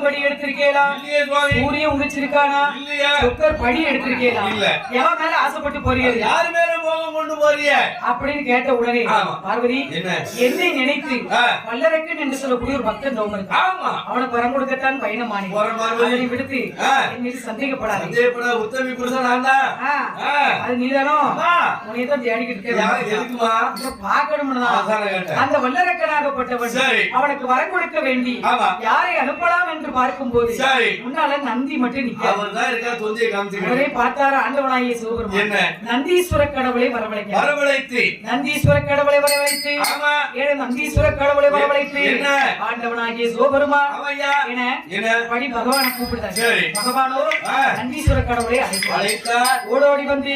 படி எடுத்திருக்கேளா? சூரியன் உதிச்சிருக்கானா? சுக்கர் படி எடுத்திருக்கேளா? எவன் மேல ஆசைப்பட்டு போறீங்க? யாரு மேல மோகம் கொண்டு போறீங்க அப்படின்னு கேட்ட உடனே பார்வதி என்னை நினைத்து வல்லரக்கன் என்று சொல்லக்கூடிய ஒரு பக்தன் தோமன் அவனுக்கு வரம் கொடுக்கத்தான் பயணமானி அதனை விடுத்து என் மீது சந்தேகப்படாது. உத்தமி புருஷன் அது நீதானோ? உனையதான் தேடிக்கிட்டு பார்க்கணும்னு அந்த வல்லரக்கனாகப்பட்டவன் அவனுக்கு வரம் கொடுக்க வேண்டி யாரை அனுப்பலாம் என்று பார்க்கும் போது முன்னால நந்தி மட்டும் நிற்க பார்த்தாரா ஆண்டவனாகிய சிவபெருமான் நந்தீஸ்வர கடவுளை வரவழைத்து நந்தீஸ்வர கடவுளை வரவழைத்து நந்தீஸ்வர கடவுளை வரவழைத்து ஆண்டவனாகிய சிவபெருமான் என படி பகவானை கூப்பிடுறார். பகவானோ நந்தீஸ்வர கடவுளை அழைத்தார். ஓடோடி வந்து